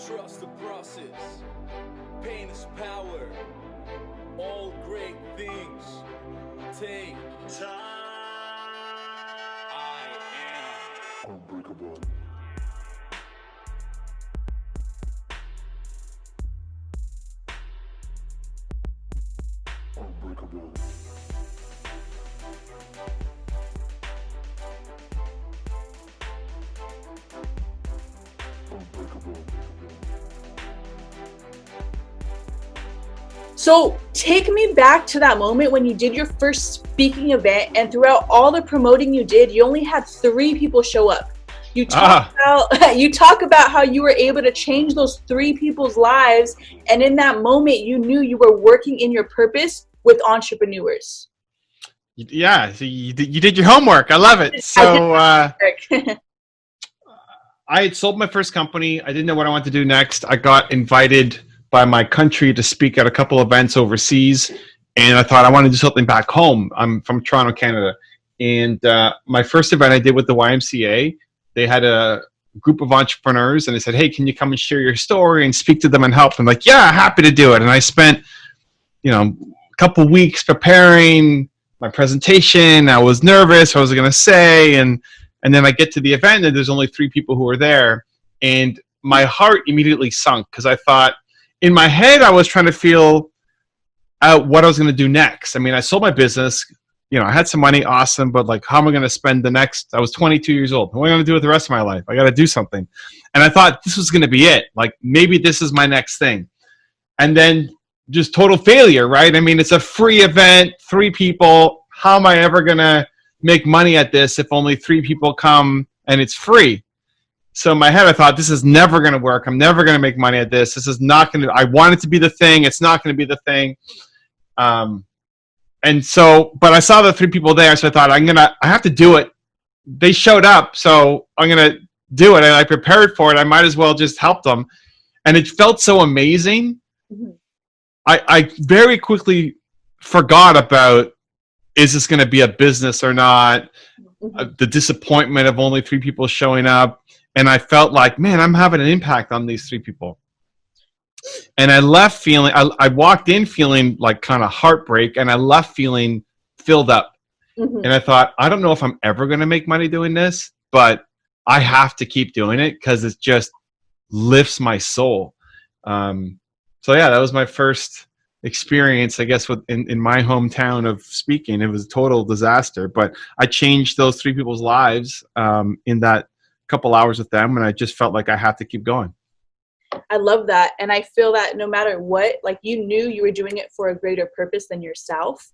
Trust the process. Pain is power. All great things take time. I am unbreakable. Unbreakable. So take me back to that moment when you did your first speaking event, and throughout all the promoting you did, you only had 3 people show up. You talk about how you were able to change those 3 people's lives, and in that moment, you knew you were working in your purpose with entrepreneurs. Yeah, so you did your homework. I love it. So I had sold my first company. I didn't know what I wanted to do next. I got invited by my country to speak at a couple events overseas, and I thought I want to do something back home. I'm from Toronto, Canada, and my first event I did with the YMCA. They had a group of entrepreneurs, and they said, "Hey, can you come and share your story and speak to them and help?" I'm like, "Yeah, happy to do it." And I spent, a couple weeks preparing my presentation. I was nervous. What was I going to say? And then I get to the event, and there's only 3 people who were there, and my heart immediately sunk because I thought, in my head, I was trying to feel out what I was going to do next. I mean, I sold my business. I had some money, awesome, but like, how am I going to spend the next? I was 22 years old. What am I going to do with the rest of my life? I got to do something. And I thought this was going to be it. Like, maybe this is my next thing. And then just total failure, right? I mean, it's a free event, 3 people. How am I ever going to make money at this if only 3 people come and it's free? So in my head, I thought, this is never going to work. I'm never going to make money at this. This is not going to, I want it to be the thing. It's not going to be the thing. And so, but I saw the 3 people there. So I thought, I have to do it. They showed up. So I'm going to do it. And I prepared for it. I might as well just help them. And it felt so amazing. Mm-hmm. I very quickly forgot about, is this going to be a business or not? Mm-hmm. The disappointment of only 3 people showing up. And I felt like, man, I'm having an impact on these 3 people. And I left feeling, I walked in feeling like kind of heartbreak, and I left feeling filled up. Mm-hmm. And I thought, I don't know if I'm ever going to make money doing this, but I have to keep doing it because it just lifts my soul. So yeah, that was my first experience, I guess, in my hometown of speaking. It was a total disaster, but I changed those 3 people's lives in that couple hours with them, and I just felt like I had to keep going. I love that. And I feel that no matter what, like, you knew you were doing it for a greater purpose than yourself.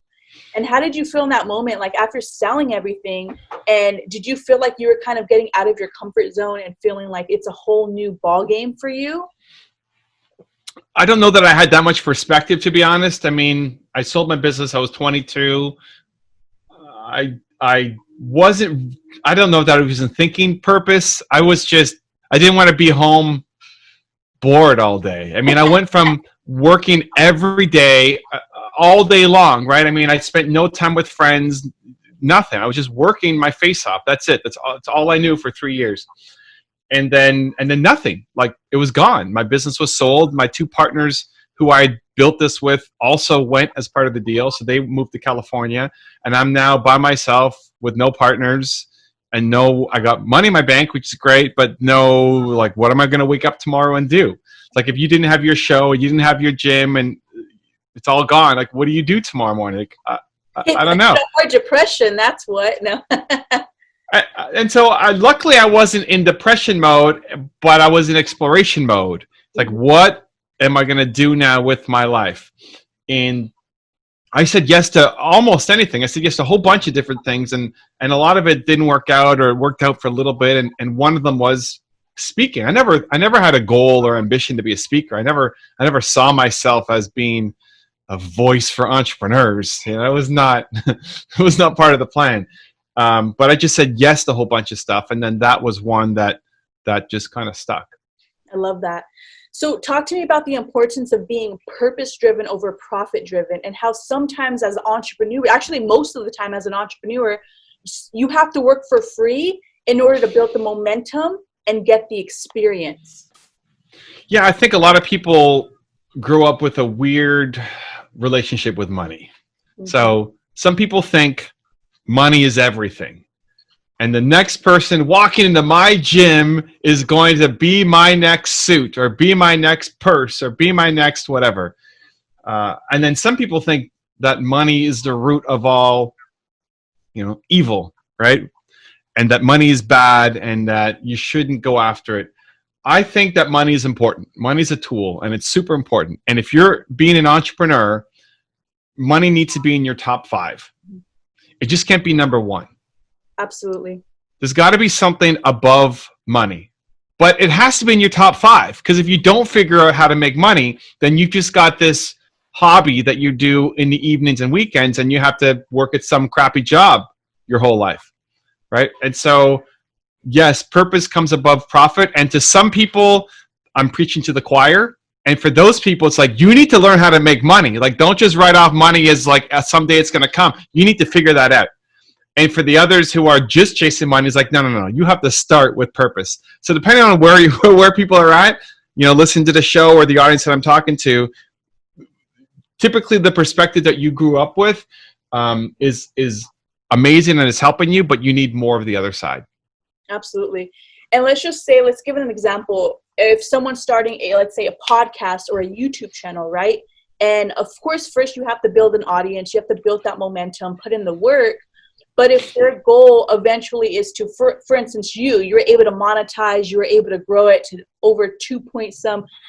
And how did you feel in that moment, like after selling everything? And did you feel like you were kind of getting out of your comfort zone and feeling like it's a whole new ball game for you? I don't know that I had that much perspective, to be honest. I mean, I sold my business. I was 22. I wasn't, I don't know that I wasn't thinking purpose. I didn't want to be home bored all day. I mean, I went from working every day, all day long, right? I mean, I spent no time with friends, nothing. I was just working my face off. That's it. That's all I knew for 3 years. And then nothing. Like, it was gone. My business was sold. My 2 partners who I built this with also went as part of the deal. So they moved to California, and I'm now by myself with no partners, and I got money in my bank, which is great, but no, like, what am I going to wake up tomorrow and do? Like, if you didn't have your show, you didn't have your gym, and it's all gone, like, what do you do tomorrow morning? Like, I don't know. Or depression, that's what. No. And so luckily I wasn't in depression mode, but I was in exploration mode. It's like, what am I going to do now with my life? And I said yes to almost anything. I said yes to a whole bunch of different things, and a lot of it didn't work out, or it worked out for a little bit. And one of them was speaking. I never had a goal or ambition to be a speaker. I never saw myself as being a voice for entrepreneurs. It was not part of the plan. But I just said yes to a whole bunch of stuff, and then that was one that just kind of stuck. I love that. So talk to me about the importance of being purpose-driven over profit-driven, and how sometimes as an entrepreneur, actually most of the time as an entrepreneur, you have to work for free in order to build the momentum and get the experience. Yeah, I think a lot of people grow up with a weird relationship with money. Mhm. So some people think money is everything. And the next person walking into my gym is going to be my next suit or be my next purse or be my next whatever. And then some people think that money is the root of all, evil, right? And that money is bad and that you shouldn't go after it. I think that money is important. Money is a tool and it's super important. And if you're being an entrepreneur, money needs to be in your top 5. It just can't be number 1. Absolutely. There's got to be something above money. But it has to be in your top 5, because if you don't figure out how to make money, then you've just got this hobby that you do in the evenings and weekends, and you have to work at some crappy job your whole life, right? And so, yes, purpose comes above profit. And to some people, I'm preaching to the choir. And for those people, it's like, you need to learn how to make money. Like, don't just write off money as like someday it's going to come. You need to figure that out. And for the others who are just chasing money, it's like, no. You have to start with purpose. So depending on where people are at, listen to the show or the audience that I'm talking to, typically the perspective that you grew up with is amazing and is helping you, but you need more of the other side. Absolutely. And let's give an example. If someone's starting let's say a podcast or a YouTube channel, right? And of course, first you have to build an audience. You have to build that momentum, put in the work. But if their goal eventually is to, for instance, you're able to monetize, you were able to grow it to over 2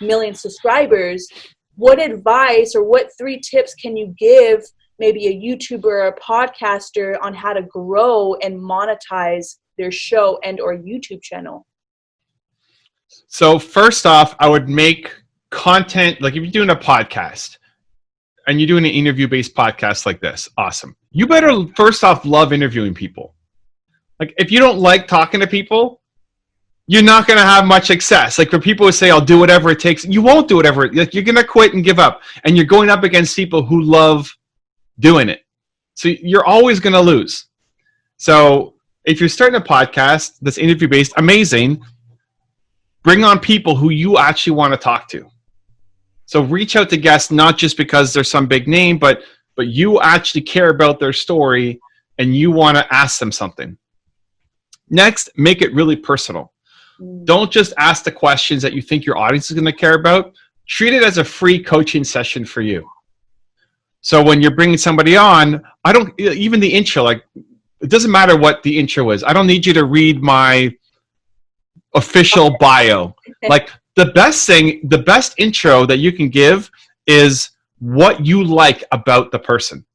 million subscribers, what advice or what 3 tips can you give maybe a YouTuber or a podcaster on how to grow and monetize their show and or YouTube channel? So first off, I would make content, like if you're doing a podcast and you're doing an interview-based podcast like this, awesome. You better first off love interviewing people. Like if you don't like talking to people, you're not going to have much success. Like for people who say, I'll do whatever it takes, you won't do whatever. Like you're going to quit and give up. And you're going up against people who love doing it. So you're always going to lose. So if you're starting a podcast that's interview-based, amazing. Bring on people who you actually want to talk to. So reach out to guests, not just because they're some big name, but you actually care about their story and you want to ask them something. Next, make it really personal. Don't just ask the questions that you think your audience is going to care about. Treat it as a free coaching session for you. So when you're bringing somebody on, even the intro, like it doesn't matter what the intro is. I don't need you to read my official bio. Like the best intro that you can give is what you like about the person.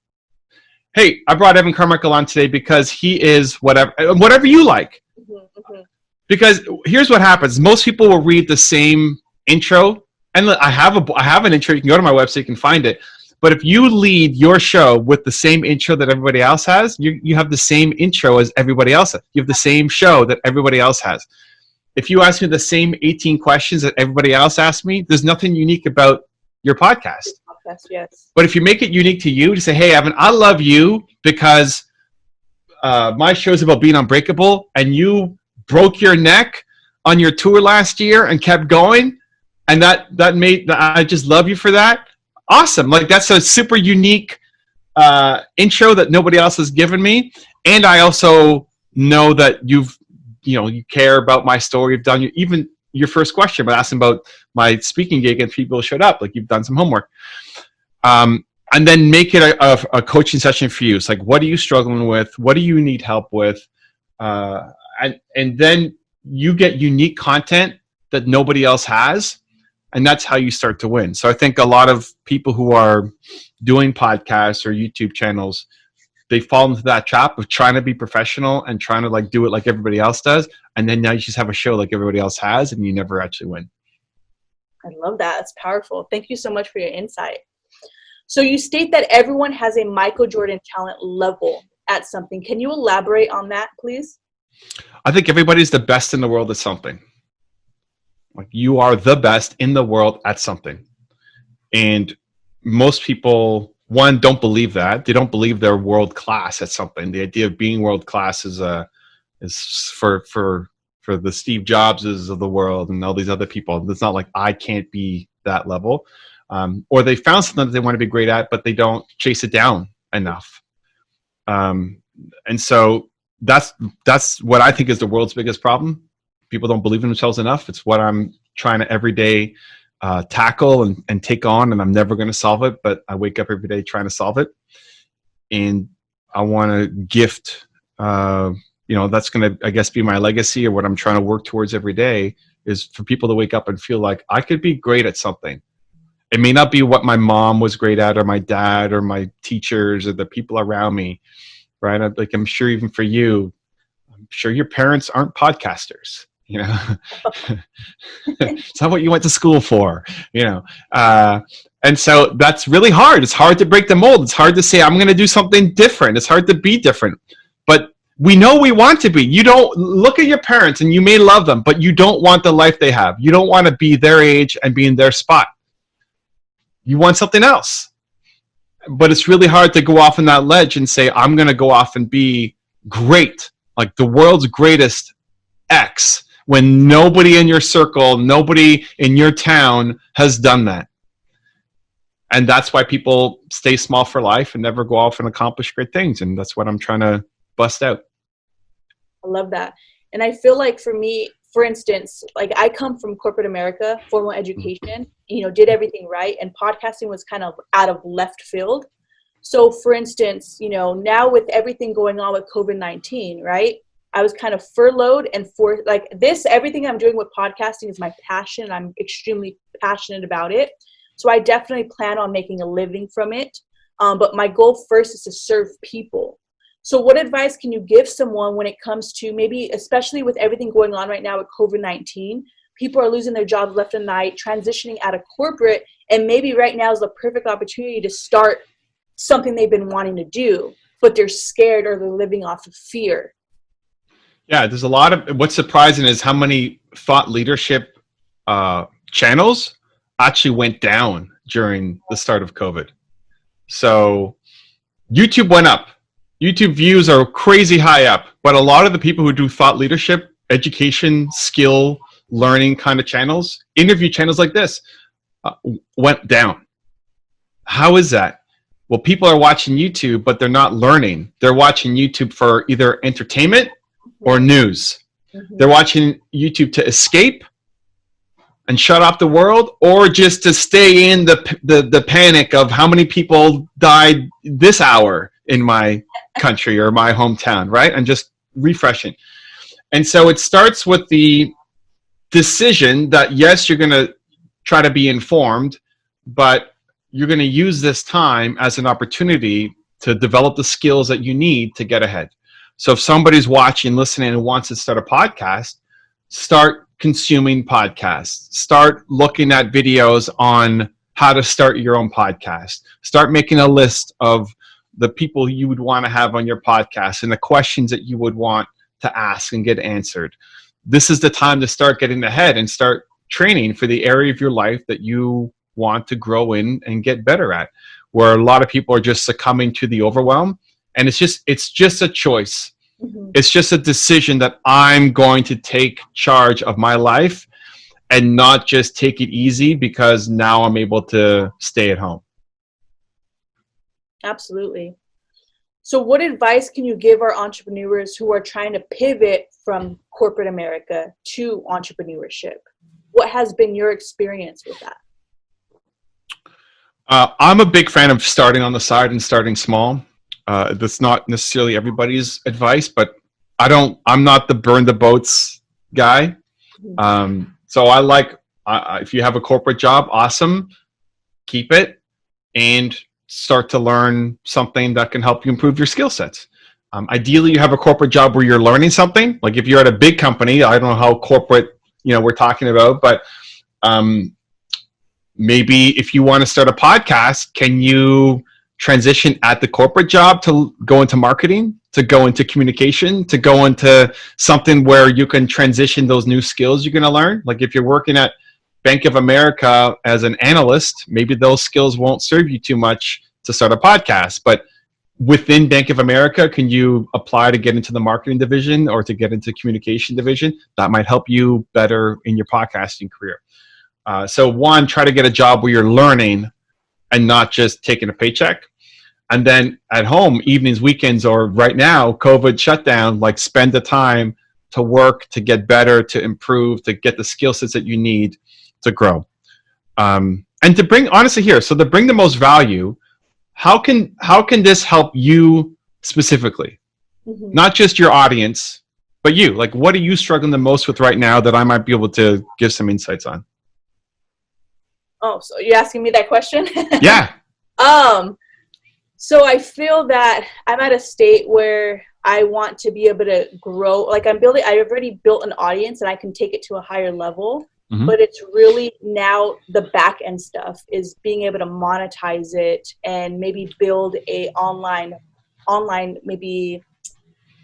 Hey, I brought Evan Carmichael on today because he is whatever you like. Mm-hmm. Because here's what happens. Most people will read the same intro. And I have an intro. You can go to my website, you can find it. But if you lead your show with the same intro that everybody else has, you have the same intro as everybody else. You have the same show that everybody else has. If you ask me the same 18 questions that everybody else asked me, there's nothing unique about your podcast. Yes. But if you make it unique to you, to say, hey, Evan, I love you because my show is about being unbreakable and you broke your neck on your tour last year and kept going. And I just love you for that. Awesome. Like that's a super unique intro that nobody else has given me. And I also know that you care about my story. You've done even your first question, but asking about my speaking gig and people showed up, like you've done some homework. And then make it a coaching session for you. It's like, what are you struggling with? What do you need help with? And then you get unique content that nobody else has. And that's how you start to win. So I think a lot of people who are doing podcasts or YouTube channels, they fall into that trap of trying to be professional and trying to like do it like everybody else does. And then now you just have a show like everybody else has and you never actually win. I love that. That's powerful. Thank you so much for your insight. So you state that everyone has a Michael Jordan talent level at something. Can you elaborate on that, please? I think everybody's the best in the world at something. Like you are the best in the world at something. And most people, one, don't believe that. They don't believe they're world class at something. The idea of being world class is for for the Steve Jobses of the world and all these other people. It's not like I can't be that level. Or they found something that they want to be great at, but they don't chase it down enough. And so that's what I think is the world's biggest problem. People don't believe in themselves enough. It's what I'm trying to every day tackle and take on, and I'm never going to solve it, but I wake up every day trying to solve it. And I want to gift, that's going to, I guess, be my legacy, or what I'm trying to work towards every day, is for people to wake up and feel like I could be great at something. It may not be what my mom was great at, or my dad, or my teachers, or the people around me, right? I'm sure even for you, I'm sure your parents aren't podcasters. It's not what you went to school for, and so that's really hard. It's hard to break the mold. It's hard to say, I'm going to do something different. It's hard to be different, but we know we want to be. You don't look at your parents, and you may love them, but you don't want the life they have. You don't want to be their age and be in their spot. You want something else, but it's really hard to go off on that ledge and say, I'm going to go off and be great, like the world's greatest X, when nobody in your circle, nobody in your town has done that. And that's why people stay small for life and never go off and accomplish great things. And that's what I'm trying to bust out. I love that. And I feel like for me, for instance, like I come from corporate America, formal education, did everything right. And podcasting was kind of out of left field. So for instance, now with everything going on with COVID-19, right? I was kind of furloughed, and for like this, everything I'm doing with podcasting is my passion. I'm extremely passionate about it. So I definitely plan on making a living from it. But my goal first is to serve people. So what advice can you give someone when it comes to, maybe especially with everything going on right now with COVID-19, people are losing their jobs left and right, transitioning out of corporate, and maybe right now is the perfect opportunity to start something they've been wanting to do, but they're scared, or they're living off of fear? Yeah, there's a lot of, what's surprising is how many thought leadership channels actually went down during the start of COVID. So YouTube went up. YouTube views are crazy high up, but a lot of the people who do thought leadership, education, skill, learning kind of channels, interview channels like this, went down. How is that? Well, people are watching YouTube, but they're not learning. They're watching YouTube for either entertainment or news. They're watching YouTube to escape and shut off the world, or just to stay in the panic of how many people died this hour in my country or my hometown, right? And just refreshing. And so it starts with the decision that, yes, you're going to try to be informed, but you're going to use this time as an opportunity to develop the skills that you need to get ahead. So if somebody's watching, listening, and wants to start a podcast, start consuming podcasts. Start looking at videos on how to start your own podcast. Start making a list of the people you would want to have on your podcast and the questions that you would want to ask and get answered. This is the time to start getting ahead and start training for the area of your life that you want to grow in and get better at, where a lot of people are just succumbing to the overwhelm. And it's just a choice. It's just a decision that I'm going to take charge of my life and not just take it easy because now I'm able to stay at home. Absolutely. So what advice can you give our entrepreneurs who are trying to pivot from corporate America to entrepreneurship? What has been your experience with that? I'm a big fan of starting on the side and starting small. That's not necessarily everybody's advice, but I'm not the burn the boats guy. So I like, if you have a corporate job, awesome, keep it and start to learn something that can help you improve your skill sets. Ideally, you have a corporate job where you're learning something. Like if you're at a big company, I don't know how corporate, we're talking about, but maybe if you want to start a podcast, can you transition at the corporate job to go into marketing, to go into communication, to go into something where you can transition those new skills you're going to learn? Like if you're working at Bank of America as an analyst, maybe those skills won't serve you too much to start a podcast, but within Bank of America, can you apply to get into the marketing division or to get into communication division? That might help you better in your podcasting career. So one, try to get a job where you're learning and not just taking a paycheck. And then at home, evenings, weekends, or right now, COVID shutdown, like spend the time to work, to get better, to improve, to get the skill sets that you need to grow. And to bring, honestly here, so to bring the most value, how can this help you specifically? Mm-hmm. Not just your audience, but you. Like, what are you struggling the most with right now that I might be able to give some insights on? Oh, so you're asking me that question? Yeah. So I feel that I'm at a state where I want to be able to grow. Like I've already built an audience and I can take it to a higher level. Mm-hmm. But it's really now the back end stuff is being able to monetize it and maybe build a online, maybe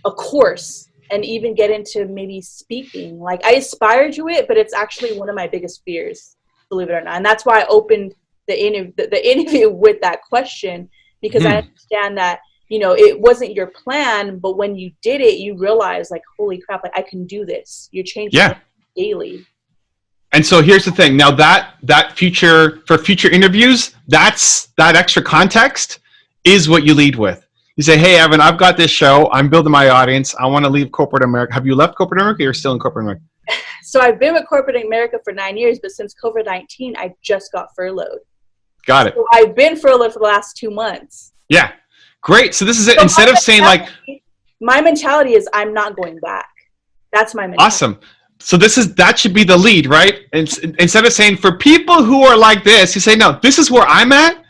a course and even get into maybe speaking. Like I aspire to it, but it's actually one of my biggest fears, believe it or not. And that's why I opened the interview with that question, because I understand that, you know, it wasn't your plan, but when you did it, you realize like, holy crap, like I can do this. You're changing daily. And so here's the thing. Now that future interviews, that extra context is what you lead with. You say, hey, Evan, I've got this show. I'm building my audience. I want to leave corporate America. Have you left corporate America? Or you're still in corporate America? So I've been with corporate America for 9 years, but since COVID-19, I just got furloughed. Got it. So I've been furloughed for the last 2 months. Yeah. Great. So this is it. So instead of saying like, my mentality is I'm not going back. That's my mentality. Awesome. So that should be the lead, right? And instead of saying for people who are like this, you say, no, this is where I'm at.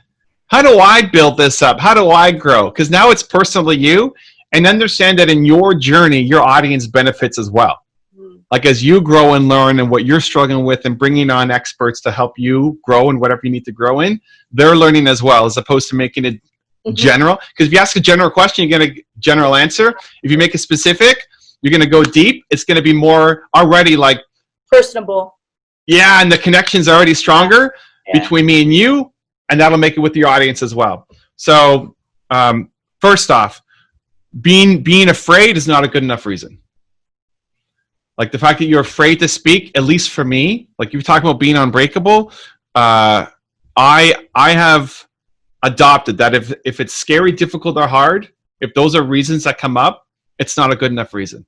How do I build this up? How do I grow? Because now it's personally you, and understand that in your journey, your audience benefits as well. Like as you grow and learn and what you're struggling with and bringing on experts to help you grow in whatever you need to grow in, they're learning as well, as opposed to making it general. Because if you ask a general question, you get a general answer. If you make it specific, you're going to go deep. It's going to be more already like personable. Yeah. And the connection's already stronger between me and you, and that'll make it with your audience as well. So first off, being afraid is not a good enough reason. Like the fact that you're afraid to speak, at least for me, like you were talking about being unbreakable, I have adopted that if it's scary, difficult, or hard, if those are reasons that come up, it's not a good enough reason.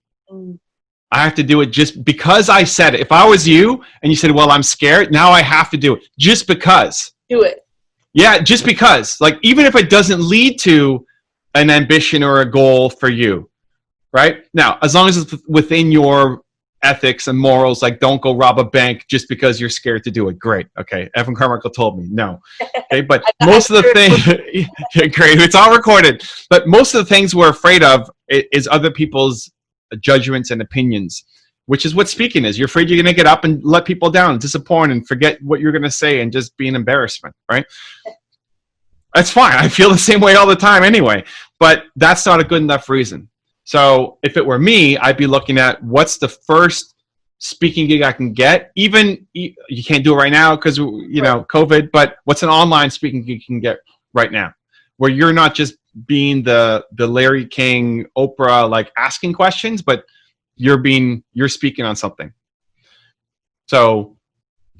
I have to do it just because I said it. If I was you and you said, well, I'm scared, now I have to do it just because. Do it. Yeah, just because. Like even if it doesn't lead to an ambition or a goal for you, right? Now, as long as it's within your ethics and morals, like don't go rob a bank just because you're scared to do it. Great. Okay. Evan Carmichael told me no. Okay. But most of the things, great. It's all recorded. But most of the things we're afraid of is other people's judgments and opinions, which is what speaking is. You're afraid you're going to get up and let people down, disappoint, and forget what you're going to say and just be an embarrassment. Right. That's fine. I feel the same way all the time anyway, but that's not a good enough reason. So if it were me, I'd be looking at what's the first speaking gig I can get. Even you can't do it right now because you know COVID, but what's an online speaking gig you can get right now, where you're not just being the Larry King, Oprah, like asking questions, but you're speaking on something. So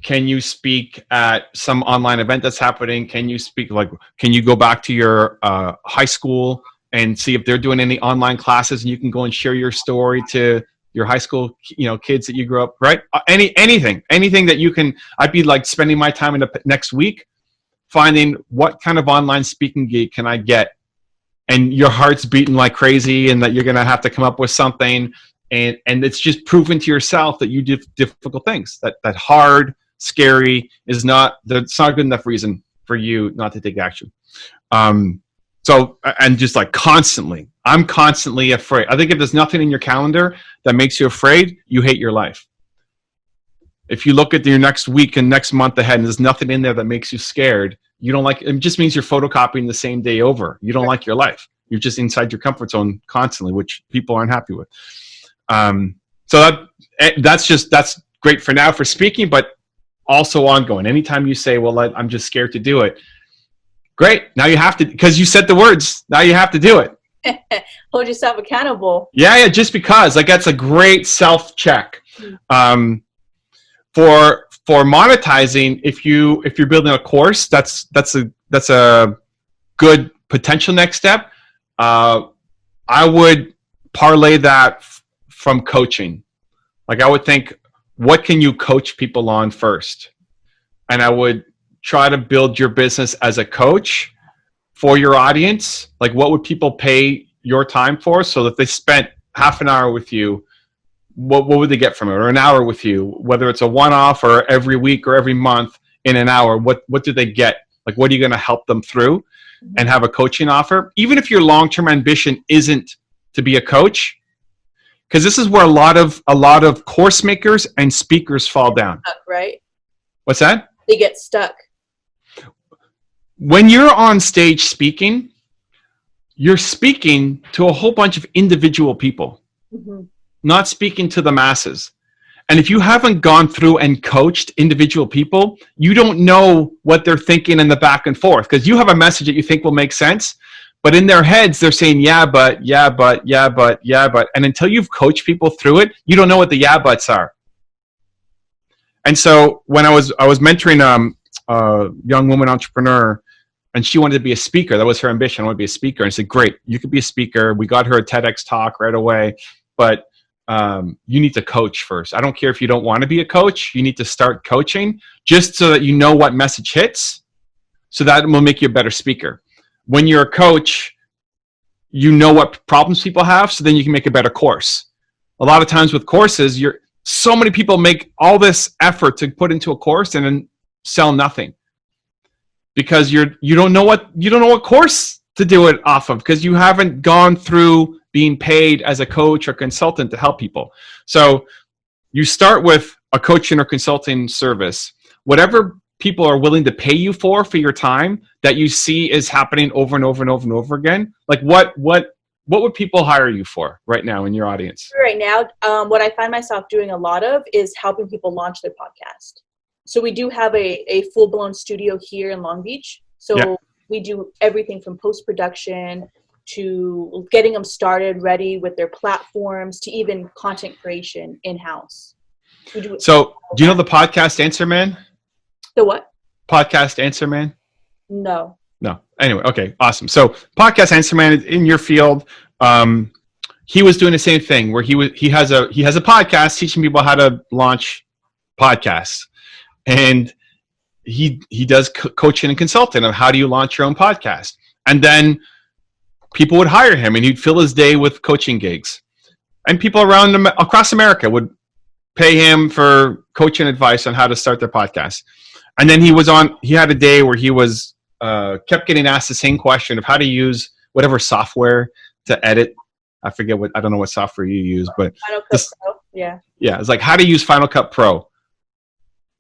can you speak at some online event that's happening? Can you speak can you go back to your high school and see if they're doing any online classes, and you can go and share your story to your high school, kids that you grew up, right? Anything that you can. I'd be like spending my time in the next week finding what kind of online speaking gig can I get, and your heart's beating like crazy, and that you're gonna have to come up with something, and it's just proving to yourself that you do difficult things. That hard, scary that's not a good enough reason for you not to take action. So, and just like constantly, I'm constantly afraid. I think if there's nothing in your calendar that makes you afraid, you hate your life. If you look at your next week and next month ahead and there's nothing in there that makes you scared, you don't like, it just means you're photocopying the same day over. You don't like your life. You're just inside your comfort zone constantly, which people aren't happy with. So that's great for now for speaking, but also ongoing. Anytime you say, well, I'm just scared to do it, Great. Now you have to, because you said the words. Now you have to do it. Hold yourself accountable. Yeah. Just because, like, that's a great self-check. For monetizing, if you're building a course, that's a good potential next step. I would parlay that from coaching. Like, I would think, what can you coach people on first? And I would try to build your business as a coach for your audience. Like, what would people pay your time for? So that they spent half an hour with you, what would they get from it? Or an hour with you, whether it's a one-off or every week or every month in an hour, what do they get? Like, what are you going to help them through? And have a coaching offer? Even if your long-term ambition isn't to be a coach, because this is where a lot of course makers and speakers fall down. Right? What's that? They get stuck. When you're on stage speaking, you're speaking to a whole bunch of individual people, not speaking to the masses. And if you haven't gone through and coached individual people, you don't know what they're thinking in the back and forth, because you have a message that you think will make sense, but in their heads, they're saying, yeah, but. And until you've coached people through it, you don't know what the yeah, buts are. And so when I was mentoring a young woman entrepreneur, and she wanted to be a speaker. That was her ambition. I want to be a speaker. And I said, great, you could be a speaker. We got her a TEDx talk right away, but you need to coach first. I don't care if you don't want to be a coach. You need to start coaching just so that you know what message hits, so that will make you a better speaker. When you're a coach, you know what problems people have, so then you can make a better course. A lot of times with courses, so many people make all this effort to put into a course and then sell nothing, because you don't know what course to do it off of, because you haven't gone through being paid as a coach or consultant to help people. So you start with a coaching or consulting service. Whatever people are willing to pay you for your time that you see is happening over and over and over and over again. Like, what would people hire you for right now in your audience? Right now, what I find myself doing a lot of is helping people launch their podcast. So we do have a full-blown studio here in Long Beach. So we do everything from post-production to getting them started, ready with their platforms, to even content creation in-house. So do you know the podcast Answer Man? The what? Podcast Answer Man? No. Anyway, okay, awesome. So podcast Answer Man in your field, he was doing the same thing where he has a podcast teaching people how to launch podcasts. And he does coaching and consulting of how do you launch your own podcast. And then people would hire him and he'd fill his day with coaching gigs. And people around him across America would pay him for coaching advice on how to start their podcast. And then he had a day where he was kept getting asked the same question of how to use whatever software to edit. I don't know what software you use, but Final Cut Pro. Yeah, it's like how to use Final Cut Pro.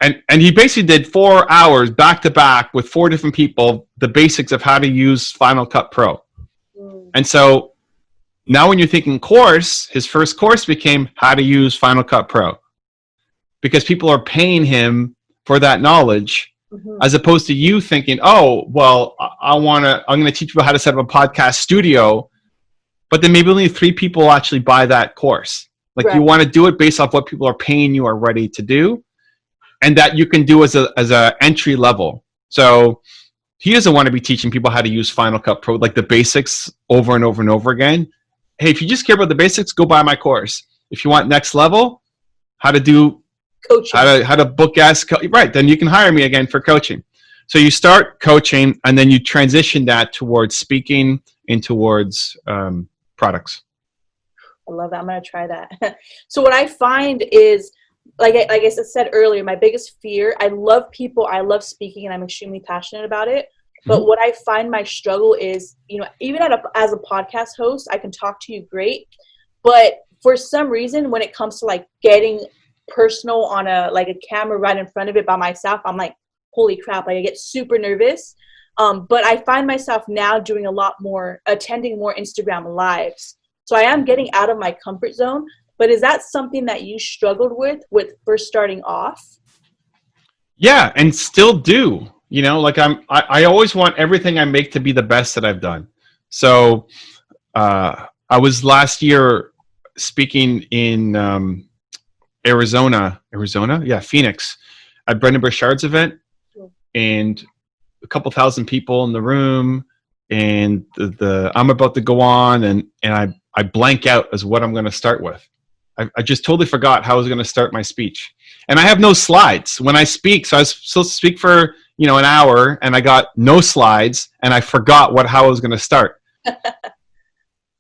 And he basically did 4 hours back to back with 4 different people, the basics of how to use Final Cut Pro. And so now when you're thinking course, his first course became how to use Final Cut Pro, because people are paying him for that knowledge, as opposed to you thinking, oh, well, I'm going to teach people how to set up a podcast studio, but then maybe only 3 people actually buy that course. Like, you want to do it based off what people are paying you are ready to do, and that you can do as a entry level. So he doesn't want to be teaching people how to use Final Cut Pro, like the basics over and over and over again. Hey, if you just care about the basics, go buy my course. If you want next level, how to do coaching, how to book guests, right, then you can hire me again for coaching. So you start coaching and then you transition that towards speaking and towards products. I love that. I'm going to try that. So what I find is, like I said earlier, my biggest fear, I love people, I love speaking, and I'm extremely passionate about it. But what I find my struggle is, even as a podcast host, I can talk to you great. But for some reason, when it comes to like getting personal on a camera right in front of it by myself, I'm like, holy crap, like I get super nervous. But I find myself now doing a lot more, attending more Instagram lives. So I am getting out of my comfort zone. But is that something that you struggled with first starting off? Yeah, and still do. You know, like I always want everything I make to be the best that I've done. So I was last year speaking in Arizona, yeah, Phoenix, at Brendan Burchard's event, and a couple thousand people in the room, and the I'm about to go on, and I blank out as what I'm going to start with. I just totally forgot how I was going to start my speech, and I have no slides when I speak. So I was supposed to speak for an hour, and I got no slides, and I forgot how I was going to start.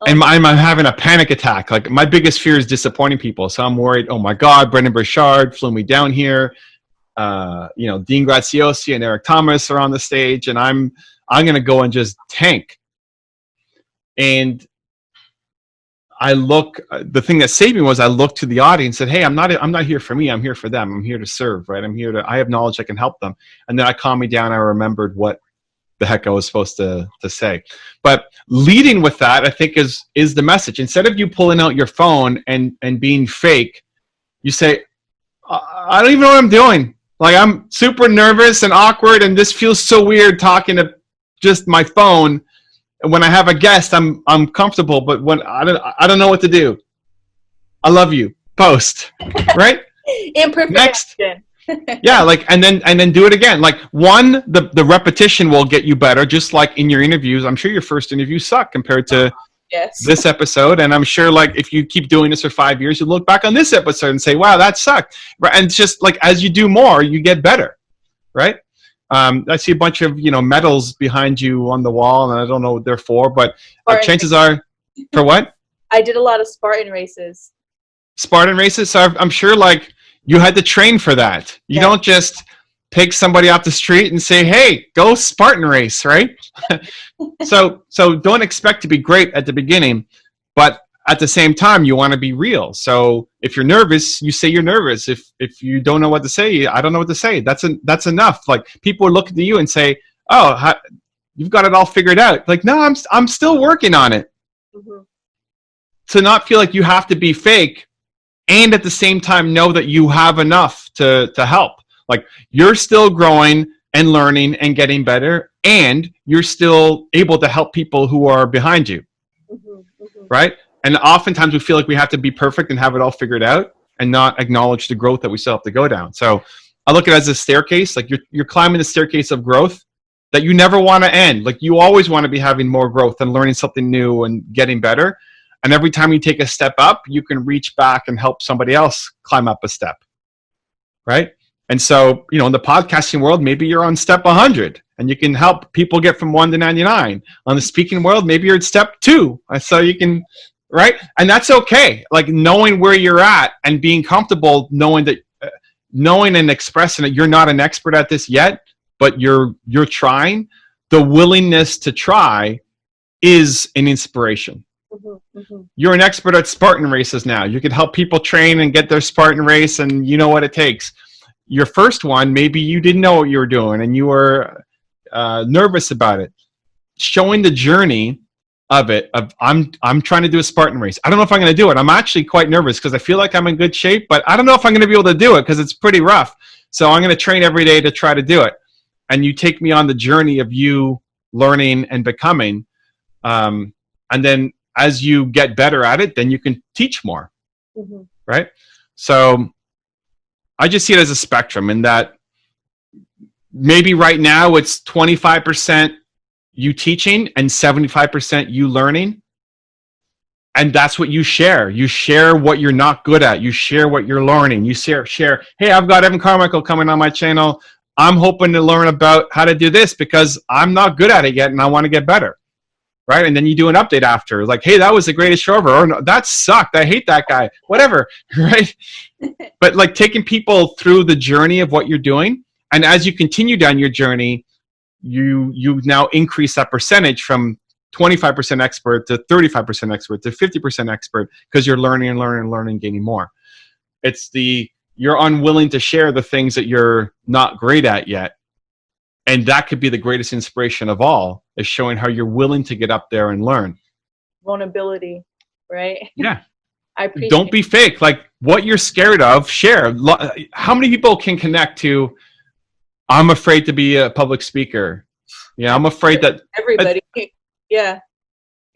And I'm having a panic attack. Like, my biggest fear is disappointing people. So I'm worried, oh my God, Brendan Burchard flew me down here. Dean Graziosi and Eric Thomas are on the stage, and I'm going to go and just tank. And the thing that saved me was I looked to the audience and said, hey, I'm not here for me. I'm here for them. I'm here to serve, right? I have knowledge. I can help them. And then I calmed me down. I remembered what the heck I was supposed to say. But leading with that, I think is the message. Instead of you pulling out your phone and being fake, you say, I don't even know what I'm doing. Like, I'm super nervous and awkward, and this feels so weird talking to just my phone. And when I have a guest, I'm comfortable, but when I don't know what to do. I love you. Post. Right? Imperfect. Next. Yeah, and then do it again. Like, the repetition will get you better, just like in your interviews. I'm sure your first interview sucked compared to this episode, and I'm sure, like, if you keep doing this for 5 years, you look back on this episode and say, wow, that sucked. Right? And it's just like, as you do more, you get better. Right? I see a bunch of medals behind you on the wall, and I don't know what they're for, but chances are, for what? I did a lot of Spartan races. Spartan races. So I'm sure, like, you had to train for that. You don't just pick somebody off the street and say, hey, go Spartan race, right? So don't expect to be great at the beginning, but at the same time, you want to be real. So if you're nervous, you say you're nervous. If you don't know what to say, I don't know what to say. That's enough. Like, people look at you and say, oh, you've got it all figured out. Like, no, I'm still working on it. Mm-hmm. To not feel like you have to be fake, and at the same time know that you have enough to help. Like, you're still growing and learning and getting better, and you're still able to help people who are behind you. Mm-hmm, mm-hmm. Right? And oftentimes we feel like we have to be perfect and have it all figured out and not acknowledge the growth that we still have to go down. So I look at it as a staircase. Like, you're climbing the staircase of growth that you never want to end. Like, you always want to be having more growth and learning something new and getting better. And every time you take a step up, you can reach back and help somebody else climb up a step. Right? And so, in the podcasting world, maybe you're on step 100 and you can help people get from 1 to 99. On the speaking world, maybe you're at step 2. So you can, right? And that's okay. Like, knowing where you're at and being comfortable, knowing and expressing that you're not an expert at this yet, but you're trying. The willingness to try is an inspiration. Mm-hmm, mm-hmm. You're an expert at Spartan races now. You can help people train and get their Spartan race, and you know what it takes. Your first one, maybe you didn't know what you were doing and you were nervous about it. Showing the journey of it, I'm trying to do a Spartan race. I don't know if I'm going to do it. I'm actually quite nervous because I feel like I'm in good shape, but I don't know if I'm going to be able to do it because it's pretty rough. So I'm going to train every day to try to do it. And you take me on the journey of you learning and becoming. And then as you get better at it, then you can teach more. Mm-hmm. Right? So I just see it as a spectrum, in that maybe right now it's 25% you teaching and 75% you learning. And that's what you share. You share what you're not good at. You share what you're learning. You share, hey, I've got Evan Carmichael coming on my channel. I'm hoping to learn about how to do this because I'm not good at it yet and I want to get better. Right? And then you do an update after, like, hey, that was the greatest show ever, or no, that sucked, I hate that guy, whatever. Right? But, like, taking people through the journey of what you're doing, and as you continue down your journey, you now increase that percentage from 25% expert to 35% expert to 50% expert, because you're learning and learning and learning, gaining more. It's you're unwilling to share the things that you're not great at yet. And that could be the greatest inspiration of all, is showing how you're willing to get up there and learn. Vulnerability, right? Yeah. I appreciate. Don't be fake. Like, what you're scared of, share. How many people can connect to, I'm afraid to be a public speaker. Yeah, I'm afraid that everybody. Yeah.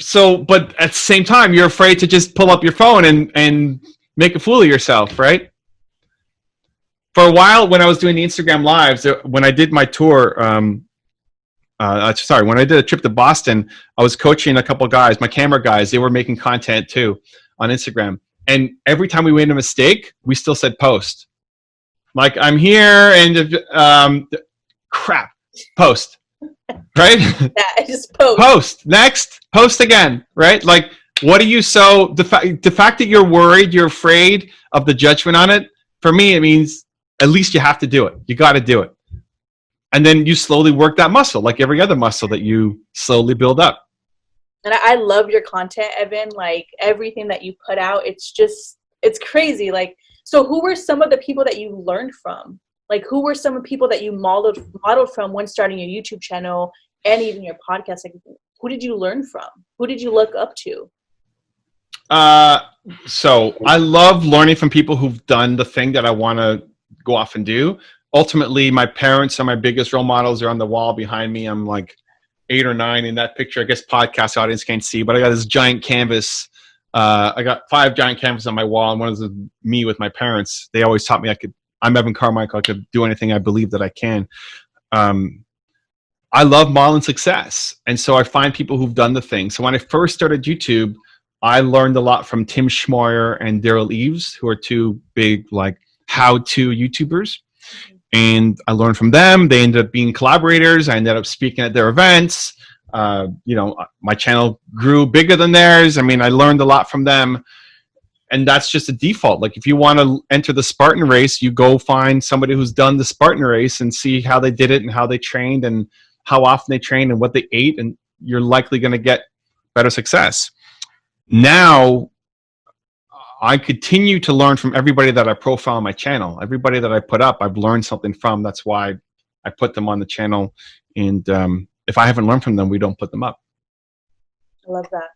So, but at the same time, you're afraid to just pull up your phone and make a fool of yourself, right? For a while, when I was doing the Instagram lives, when I did my tour, when I did a trip to Boston, I was coaching a couple guys, my camera guys. They were making content too on Instagram, and every time we made a mistake, we still said post. Like, I'm here, and crap, post. Right? Yeah, I just post. Post. Next. Post again. Right? Like, what are you so... The fact that you're worried, you're afraid of the judgment on it, for me, it means at least you have to do it. You got to do it. And then you slowly work that muscle, like every other muscle that you slowly build up. And I love your content, Evan. Like, everything that you put out, it's crazy. Like, so who were some of the people that you learned from? Like, who were some of the people that you modeled from when starting your YouTube channel and even your podcast? Like, who did you learn from? Who did you look up to? So I love learning from people who've done the thing that I want to go off and do. Ultimately, my parents are my biggest role models. They're on the wall behind me. I'm like 8 or 9 in that picture. I guess podcast audience can't see, but I got this giant canvas. I got 5 giant canvases on my wall, and one is me with my parents. They always taught me I'm Evan Carmichael. I could do anything I believe that I can. I love modeling success. And so I find people who've done the thing. So when I first started YouTube, I learned a lot from Tim Schmoyer and Daryl Eves, who are 2 big, like, how-to YouTubers. And I learned from them. They ended up being collaborators. I ended up speaking at their events. My channel grew bigger than theirs. I mean, I learned a lot from them. And that's just a default. Like, if you want to enter the Spartan race, you go find somebody who's done the Spartan race and see how they did it and how they trained and how often they trained and what they ate, and you're likely going to get better success. Now, I continue to learn from everybody that I profile on my channel. Everybody that I put up, I've learned something from. That's why I put them on the channel. And if I haven't learned from them, we don't put them up. I love that.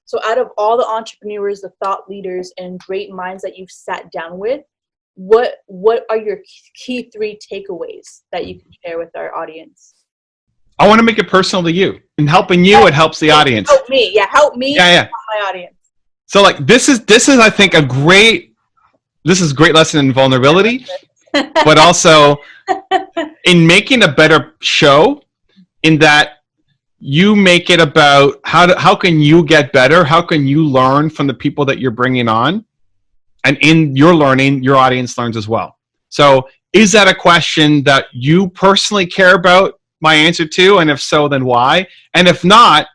So out of all the entrepreneurs, the thought leaders, and great minds that you've sat down with, what are your key 3 takeaways that you can share with our audience? I want to make it personal to you. And helping you, it helps the audience. Help me. Yeah, help me. Yeah. Help my audience. So, like, this is I think a great lesson in vulnerability, but also in making a better show, in that you make it about how can you get better? How can you learn from the people that you're bringing on? And in your learning, your audience learns as well. So is that a question that you personally care about my answer to? And if so, then why? And if not,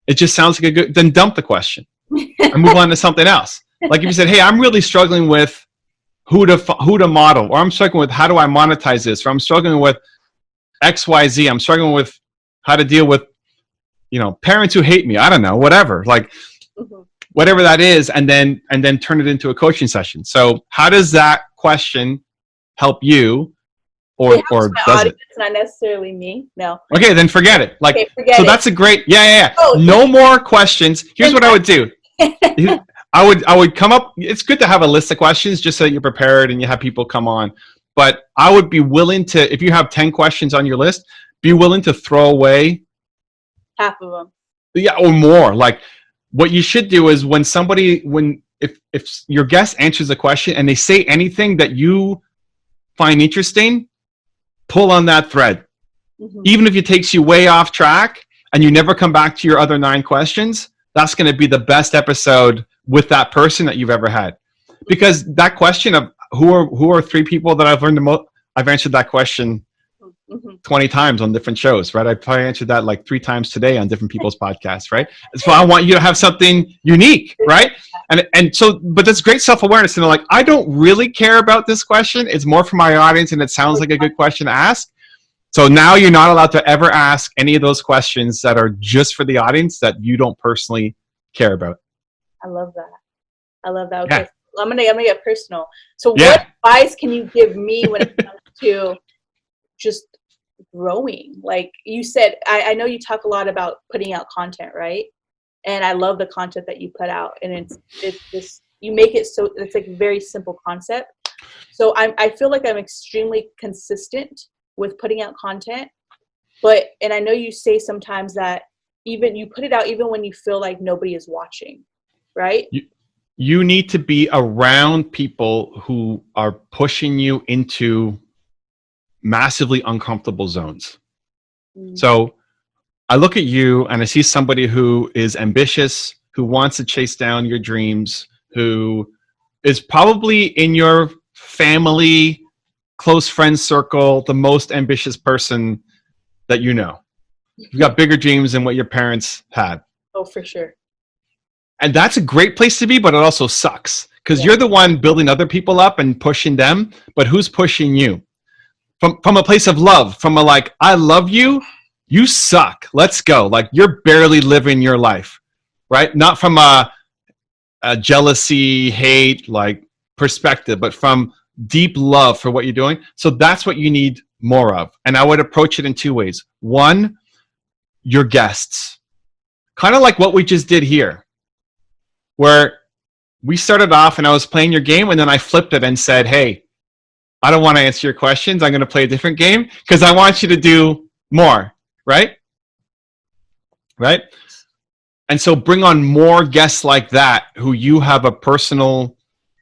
it just sounds like then dump the question and move on to something else. Like, if you said, hey, I'm really struggling with who to model, or I'm struggling with how do I monetize this, or I'm struggling with XYZ, I'm struggling with how to deal with, parents who hate me. I don't know, whatever, like whatever that is, and then turn it into a coaching session. So how does that question help you, or does it? It's not necessarily me. No. Okay, then forget it. Like, okay, forget it. That's a great, Oh, no more questions. Here's what I would do. I would come up. It's good to have a list of questions just so that you're prepared and you have people come on. But I would be willing to, if you have 10 questions on your list, be willing to throw away half of them. Yeah, or more. Like, what you should do is if your guest answers a question and they say anything that you find interesting, pull on that thread. Mm-hmm. Even if it takes you way off track and you never come back to your other 9 questions, that's going to be the best episode with that person that you've ever had. Because that question of who are 3 people that I've learned the most, I've answered that question 20 times on different shows, right? I probably answered that like 3 times today on different people's podcasts, right? So I want you to have something unique, right? And so, but that's great self-awareness. And like, I don't really care about this question. It's more for my audience, and it sounds like a good question to ask. So now you're not allowed to ever ask any of those questions that are just for the audience that you don't personally care about. I love that. Okay, yeah. I'm gonna get personal. So what advice can you give me when it comes to just growing? Like you said, I know you talk a lot about putting out content, right? And I love the content that you put out, and it's just, you make it so it's like a very simple concept. So I feel like I'm extremely consistent with putting out content. But, and I know you say sometimes that even you put it out even when you feel like nobody is watching, right? You need to be around people who are pushing you into massively uncomfortable zones. So I look at you and I see somebody who is ambitious, who wants to chase down your dreams, who is probably in your family, close friend circle, the most ambitious person that you know. You've got bigger dreams than what your parents had. Oh, for sure. And that's a great place to be, but it also sucks because you're the one building other people up and pushing them, but who's pushing you? From a place of love, from a like, I love you, you suck, let's go. Like, you're barely living your life, right? Not from a jealousy, hate, like perspective, but from deep love for what you're doing. So that's what you need more of. And I would approach it in two ways. One, your guests. Kind of like what we just did here, where we started off and I was playing your game and then I flipped it and said, hey, I don't want to answer your questions. I'm going to play a different game because I want you to do more, right? Right? And so bring on more guests like that who you have a personal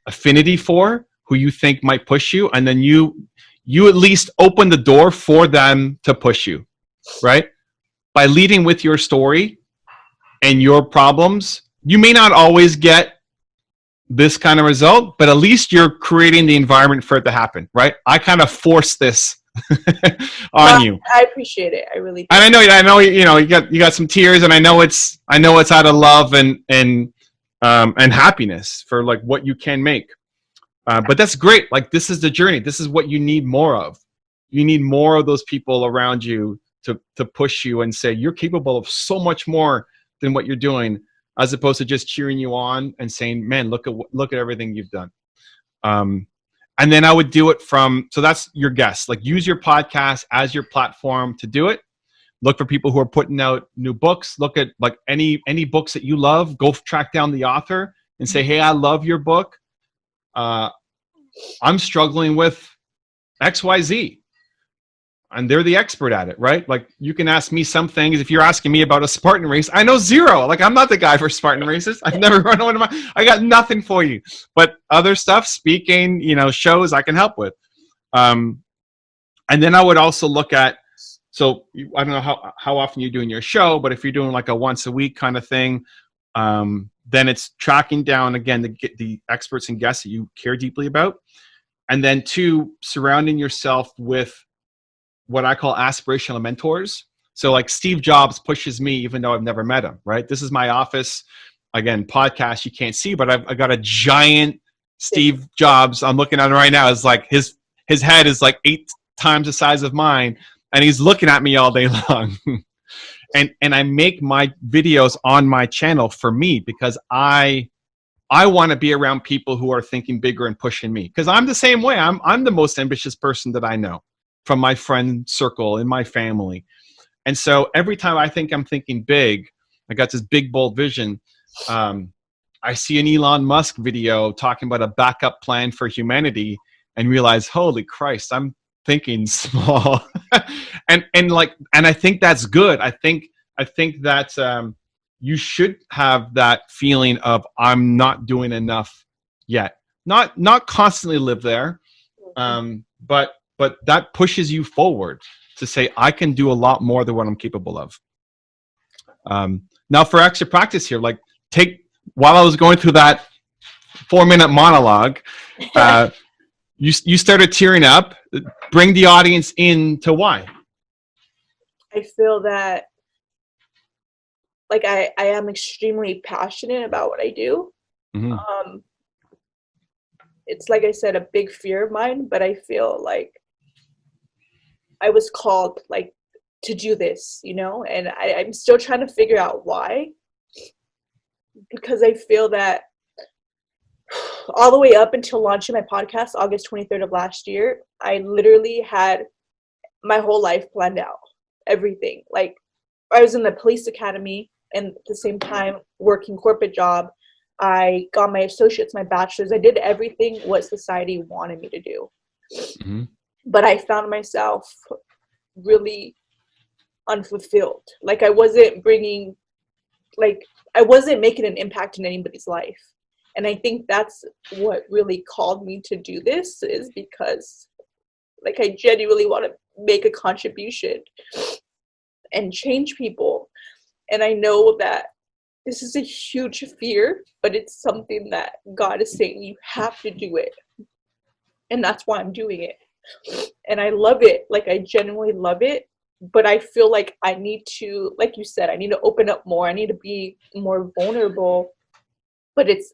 affinity for, who you think might push you, and then you at least open the door for them to push you, right? By leading with your story and your problems, you may not always get this kind of result, but at least you're creating the environment for it to happen, right? I kind of force this on you. I appreciate it. I really do. And I know, you got some tears, and I know it's out of love and happiness for like what you can make. But that's great. Like, this is the journey. This is what you need more of. You need more of those people around you to push you and say you're capable of so much more than what you're doing, as opposed to just cheering you on and saying, man, look at everything you've done. And then I would do it so that's your guess. Like, use your podcast as your platform to do it. Look for people who are putting out new books. Look at like any books that you love. Go track down the author and say, hey, I love your book. I'm struggling with XYZ. And they're the expert at it, right? Like, you can ask me some things. If you're asking me about a Spartan race, I know zero. Like, I'm not the guy for Spartan races. I've never run one of my. I got nothing for you. But other stuff, speaking, shows, I can help with. And then I would also look at. So I don't know how often you're doing your show, but if you're doing like a once a week kind of thing, then it's tracking down again the experts and guests that you care deeply about, and then two, surrounding yourself with what I call aspirational mentors. So like Steve Jobs pushes me even though I've never met him, right? This is my office. Again, podcast you can't see, but I got a giant Steve Jobs. I'm looking at it right now. It's like his head is like 8 times the size of mine, and he's looking at me all day long. and I make my videos on my channel for me because I want to be around people who are thinking bigger and pushing me, because I'm the same way. I'm the most ambitious person that I know from my friend circle in my family. And so every time I think I'm thinking big, I got this big, bold vision. I see an Elon Musk video talking about a backup plan for humanity and realize, holy Christ, I'm thinking small. and I think that's good. I think that you should have that feeling of I'm not doing enough yet. Not constantly live there, but that pushes you forward to say, I can do a lot more than what I'm capable of. Now for extra practice here, like while I was going through that 4-minute monologue, you started tearing up. Bring the audience in to why. I feel that like I am extremely passionate about what I do. Mm-hmm. It's like I said, a big fear of mine, but I feel like I was called like to do this, and I'm still trying to figure out why, because I feel that all the way up until launching my podcast, August 23rd of last year, I literally had my whole life planned out, everything. Like, I was in the police academy and at the same time working corporate job. I got my associates, my bachelor's. I did everything what society wanted me to do. Mm-hmm. but I found myself really unfulfilled. Like I wasn't bringing, like I wasn't making an impact in anybody's life. And I think that's what really called me to do this, is because like I genuinely want to make a contribution and change people. And I know that this is a huge fear, but it's something that God is saying you have to do it. And that's why I'm doing it. And I love it. Like I genuinely love it. But I feel like I need to, like you said, I need to open up more. I need to be more vulnerable. But it's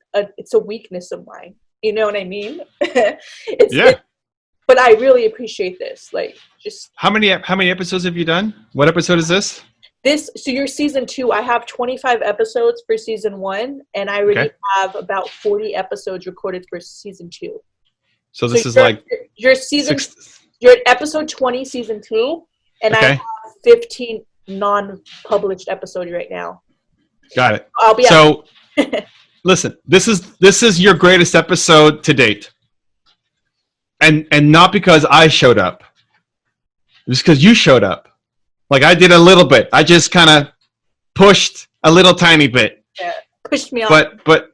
a weakness of mine. You know what I mean? But I really appreciate this. Like, just how many episodes have you done? What episode is this? So you're season 2. I have 25 episodes for season 1, and I already have about 40 episodes recorded for season 2. So this is like your season. You're at episode 20, season 2, and I have 15 non-published episodes right now. Got it. I'll be so. Listen, this is your greatest episode to date. And not because I showed up. It's because you showed up. Like I did a little bit. I just kind of pushed a little tiny bit. Yeah, pushed me off. But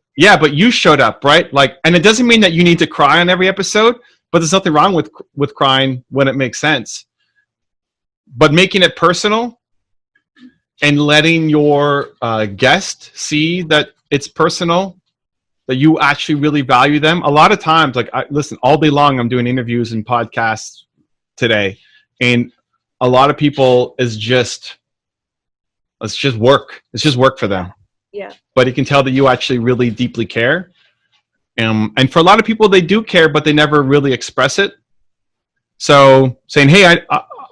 you showed up, right? Like, and it doesn't mean that you need to cry on every episode, but there's nothing wrong with crying when it makes sense. But making it personal and letting your guest see that it's personal, that you actually really value them. A lot of times, like listen, all day long I'm doing interviews and podcasts today, and a lot of people it's just work. It's just work for them. Yeah. But you can tell that you actually really deeply care. And for a lot of people, they do care, but they never really express it. So saying, hey,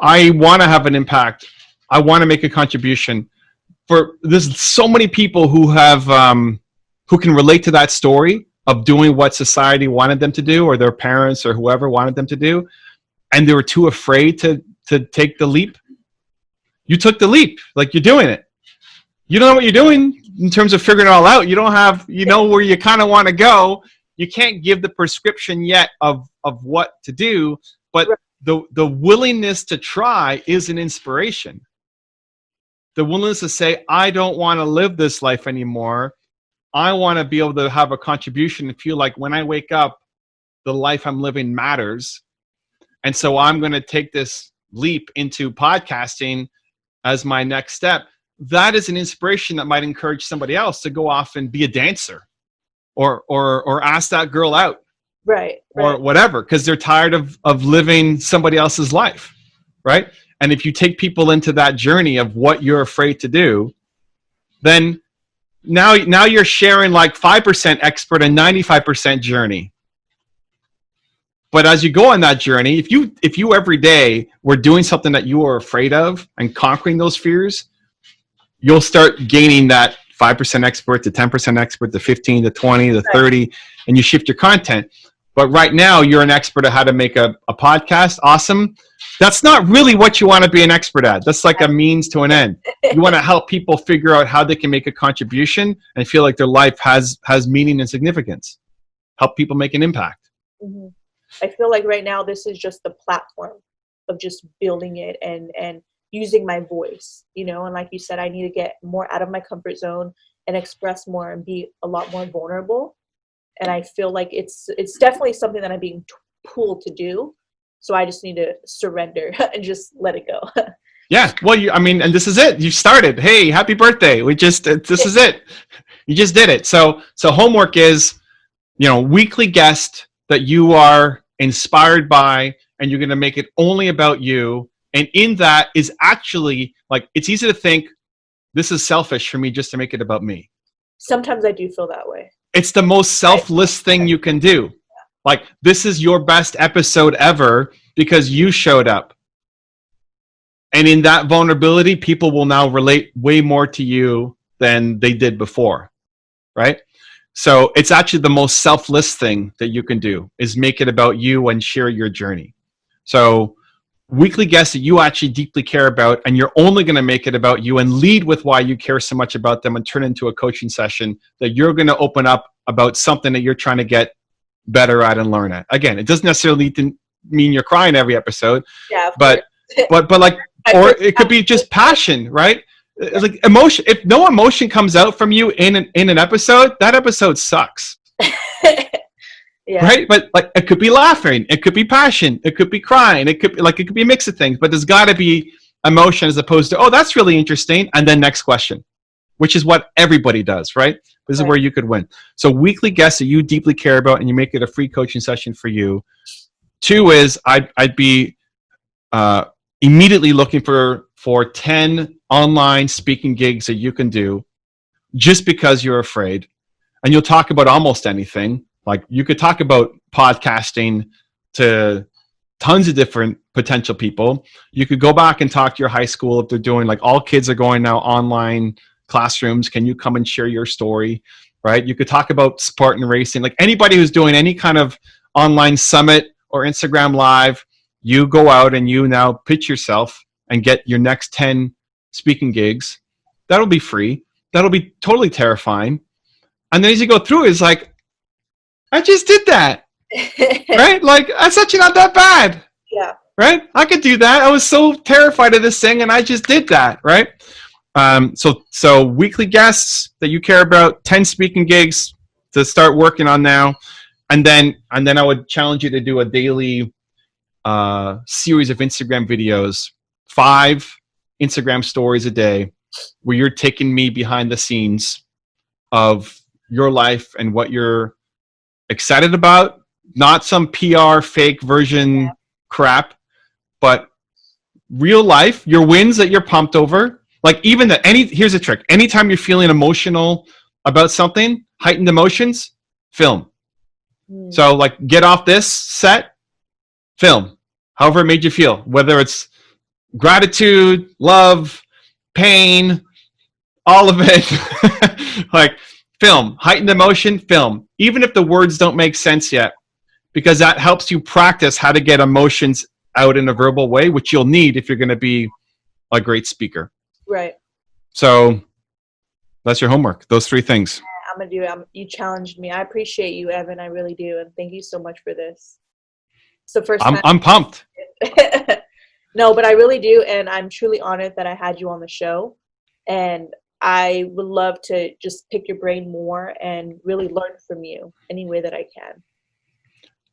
I want to have an impact. I want to make a contribution. There's so many people who have who can relate to that story of doing what society wanted them to do, or their parents or whoever wanted them to do, and they were too afraid to take the leap. You took the leap. Like, you're doing it. You don't know what you're doing in terms of figuring it all out. You don't have, you know, where you kind of want to go. You can't give the prescription yet of what to do, but the willingness to try is an inspiration. The willingness to say, I don't want to live this life anymore. I want to be able to have a contribution and feel like when I wake up, the life I'm living matters. And so I'm going to take this leap into podcasting as my next step. That is an inspiration that might encourage somebody else to go off and be a dancer or ask that girl out. Right. Or whatever, because they're tired of living somebody else's life. Right. And if you take people into that journey of what you're afraid to do, then now you're sharing like 5% expert and 95% journey. But as you go on that journey, if you every day were doing something that you were afraid of and conquering those fears, you'll start gaining that 5% expert to 10% expert to 15 to 20 to 30, and you shift your content. But right now you're an expert at how to make a podcast. Awesome. That's not really what you want to be an expert at. That's like a means to an end. You want to help people figure out how they can make a contribution and feel like their life has meaning and significance. Help people make an impact. Mm-hmm. I feel like right now this is just the platform of just building it and using my voice, you know, and like you said, I need to get more out of my comfort zone and express more and be a lot more vulnerable. And I feel like it's definitely something that I'm being pulled to do. So I just need to surrender and just let it go. Yeah. Well, and this is it. You started. Hey, happy birthday. This is it. You just did it. So homework is, weekly guest that you are inspired by, and you're going to make it only about you. And in that is actually, like, it's easy to think this is selfish for me just to make it about me. Sometimes I do feel that way. It's the most selfless thing you can do. Like, this is your best episode ever because you showed up. And in that vulnerability, people will now relate way more to you than they did before, right? So it's actually the most selfless thing that you can do is make it about you and share your journey. So weekly guests that you actually deeply care about, and you're only going to make it about you and lead with why you care so much about them and turn into a coaching session that you're going to open up about something that you're trying to get better at and learn at. Again, it doesn't necessarily mean you're crying every episode. Yeah. But like, or it could be just passion, right? It's like emotion. If no emotion comes out from you in an episode, that episode sucks. Yeah. Right? But like, it could be laughing, it could be passion, it could be crying, it could be a mix of things. But there's got to be emotion as opposed to, oh, that's really interesting, and then next question, which is what everybody does, right? This is where you could win. So weekly guests that you deeply care about, and you make it a free coaching session for you. 2 is I'd be immediately looking for 10 online speaking gigs that you can do just because you're afraid. And you'll talk about almost anything. Like, you could talk about podcasting to tons of different potential people. You could go back and talk to your high school if they're doing, like, all kids are going now online classrooms. Can you come and share your story, right? You could talk about sport and racing. Like, anybody who's doing any kind of online summit or Instagram live, you go out and you now pitch yourself and get your next 10 speaking gigs. That'll be free. That'll be totally terrifying. And then as you go through, it's like, I just did that, right? Like, that's actually not that bad. Yeah. Right? I could do that. I was so terrified of this thing, and I just did that, right? So weekly guests that you care about, 10 speaking gigs to start working on now, and then I would challenge you to do a daily series of Instagram videos, 5 Instagram stories a day, where you're taking me behind the scenes of your life and what you're excited about, not some PR fake version crap, but real life, your wins that you're pumped over. Like, even here's a trick. Anytime you're feeling emotional about something, heightened emotions, film. So, like, get off this set, film. However it made you feel, whether it's gratitude, love, pain, all of it. Like, film, heightened emotion, film. Even if the words don't make sense yet, because that helps you practice how to get emotions out in a verbal way, which you'll need if you're going to be a great speaker. Right. So that's your homework, those 3 things. I'm going to do it. You challenged me. I appreciate you, Evan. I really do. And thank you so much for this. It's the first time. I'm pumped. No, but I really do. And I'm truly honored that I had you on the show. And I would love to just pick your brain more and really learn from you any way that I can.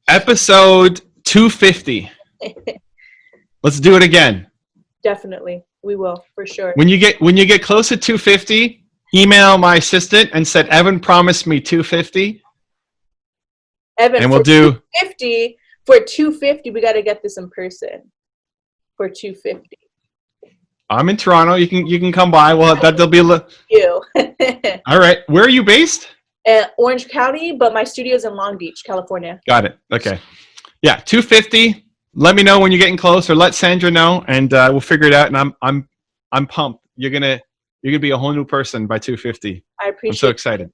Episode 250. Let's do it again. Definitely. We will, for sure. When you get close to 250, email my assistant and said, Evan promised me 250. Evan, and we'll do 250. For 250, we got to get this in person. For 250. I'm in Toronto. You can come by. Well, there'll be you. All right. Where are you based? Orange County, but my studio's in Long Beach, California. Got it. Okay. Yeah, 250. Let me know when you're getting close, or let Sandra know, and we'll figure it out. And I'm pumped. You're gonna be a whole new person by 250. I appreciate. I'm so excited.